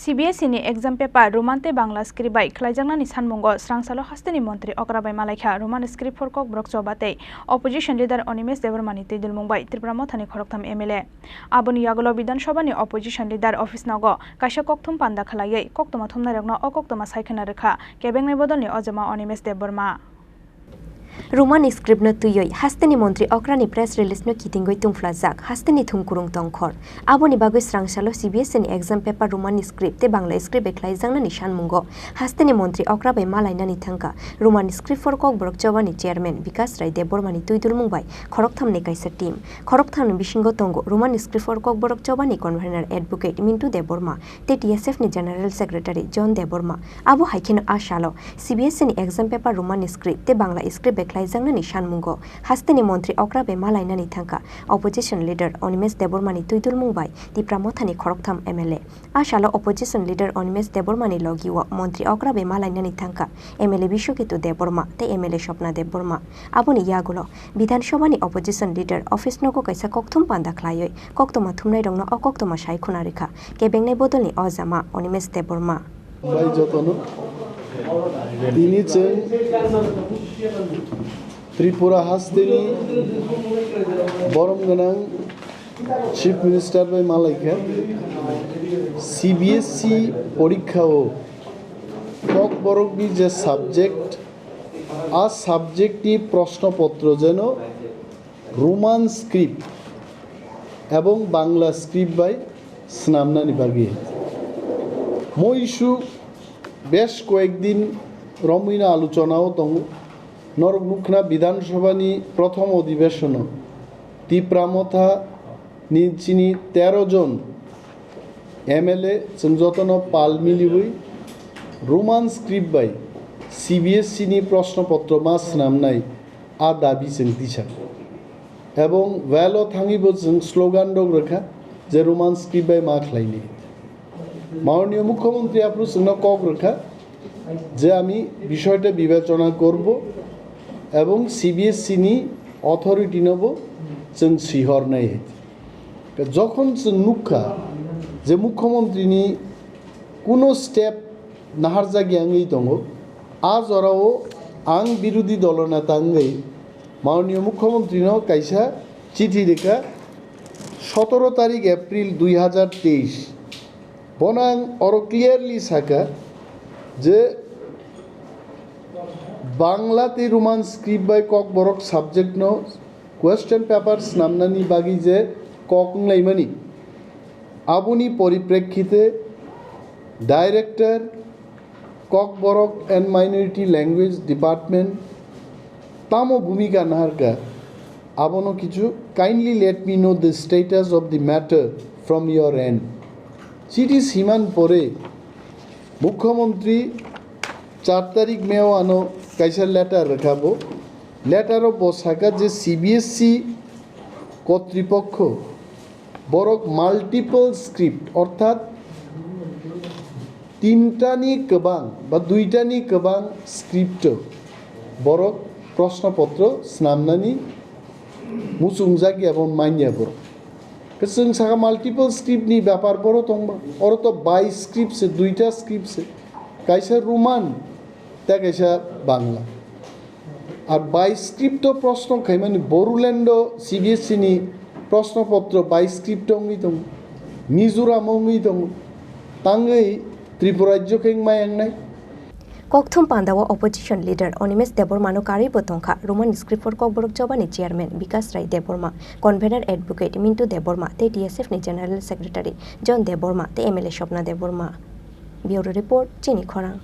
CBSE ni exam paper Romante Bangla script by Khlaijaknani Sanmungo Srangsalo Hasteni Montri Okra by Malaikha Roman script for Kok Brok Chobate opposition leader Onimes Devarmani Tidul Mumbai Tripura Mothani Khorang MLA Aboni Yagolo Bidan Shobani opposition leader office nago Kaisha Kokthum Panda Khlaiye Koktoma Thumna Regno Okoktoma Saikana Rekha Kebeng Bodoni Ojama Onimes Devarma Roman script no tuyoi hasteni montri okrani press release no kitingoi tungflajak hasteni thumkurung tongkhor aboni bagoi srangsalo CBSE ni exam paper Roman script te Bangla script Khlaijaknani Sanmungo hasteni montri okra bai malainani thangka Roman script for Kok Borok Chobani chairman Vikas Rai Debormani tuidul mungbai khoroktham kaisa team khoroktham bisingo tongo Roman script for Kok Borok Chobani convener advocate Mintu Deborma te TSF ni general secretary John Deborma abo haikino ashalo CBSE ni exam paper Roman script te Bangla script Khlaijaknani Sanmungo hasteni montri okra be malainani thangka opposition leader Onimes Debormani tuidul mungbai Tipra Mothani khoroktham MLA ashalo opposition leader Onimes Debormani logiwa montri okra be malainani thangka MLA Bishokitu Deborma te MLA Shopna Deborma aboni yagulo Bidhan Sabha ni opposition leader office nogo kaisa kokthum panda khlaioi koktoma thumnai rongno okoktoma saikhuna rekha kebengnai bodolni ojama Onimes Deborma bai jotono তিনি ত্রিপুরা হাস্তেনি বরম গনাং chief minister বাই মালাইখা CBSE পরীক্ষাও কক বরকবি যে সাবজেক্ট আর সাবজেক্টটি প্রশ্নপত্র যেন রোমান স্ক্রিপ্ট এবং বাংলা স্ক্রিপ্ট বাই স্নামনানি বাগিয়ে মইশু বেশ কয়েকদিন রমইনা আলোচনাও দङ নরমুখনা বিধানসভানি প্রথম অধিবেশন টিপ্রা মথা চিনি 13 জন MLA जों जतन पाल मिलिबई रोमान स्क्रिप्ट बाय CBSE नि प्रश्नपत्र मा स्नामनाय आ दाबि जों दिसा এবং वेलो थाङिबो जों स्लोगान दङ रेखा जे रोमान स्क्रिप्ट बाय मा ख्लायनि माननीय मुख्यमंत्री आपनु जोंना কক रेखा যে আমি বিষয়টা বিবেচনা করব এবং CBSE নি অথরিটি নেব जों সিহর নাই যখন जों নুখা যে মুখ্যমন্ত্রী নি কোনো স্টেপ নাহার জাগিয়াङै दङ আজ ওরাও আং বিরোধী দলনেতাङै মাননীয় মুখ্যমন্ত্রী ন কাইসা চিঠি রেখা 17 তারিখ এপ্রিল 2023 বনাং অর ক্লিয়ারলি সাকা যে বাংলাতে রোমান স্ক্রিপ্ট বাই কক বরক সাবজেক্ট ন কোয়েশ্চেন পেপার স্নামনানি বাগি যে কক লাইমানি আবুনি পরিপ্রেক্ষিতে director Kokborok and minority language department তামো ভূমিকা নাহারকা আবনো কিছু kindly let me know the status of the matter from your end চিঠি সীমান পরে মুখ্যমন্ত্রী 4 তারিখ মেও আনো কাইসা লেটার রেখাবো লেটারও বসাকা যে CBSE কর্তৃপক্ষ বরক মাল্টিপল স্ক্রিপ্ট অর্থাৎ 3টানি গোবাং বা 2টানি গোবাং স্ক্রিপ্ট বরক প্রশ্নপত্র স্নামনানি মুসুংজাগি এবং মাইনিয়া বরক जों सागा माल्टिपल स्क्रिप्ट नि ব্যাপার বড় তংবা और तो 22 स्क्रिप्ट से 2টা स्क्रिप्ट से কাইসা রোমান তা কাইসা বাংলা আর 22 স্ক্রিপ্ট তো প্রশ্ন খাইমানি বড়ুল্যান্ড CBSE নি প্রশ্নপত্র 22 স্ক্রিপ্ট অঙ্গি দং মিজোরাম অঙ্গি দং তাঙ্গই ত্রিপুরা রাজ্য কেং মায়াং নাই Kokthum Pandawa opposition leader Onimes Debormano Karibo Tongkha Roman script for Kok Borok Chobani chairman Vikas Rai Deborma convener advocate Mintu Deborma te TSF ni general secretary John Deborma te MLA Shopna Deborma Bureau report Chini Khorang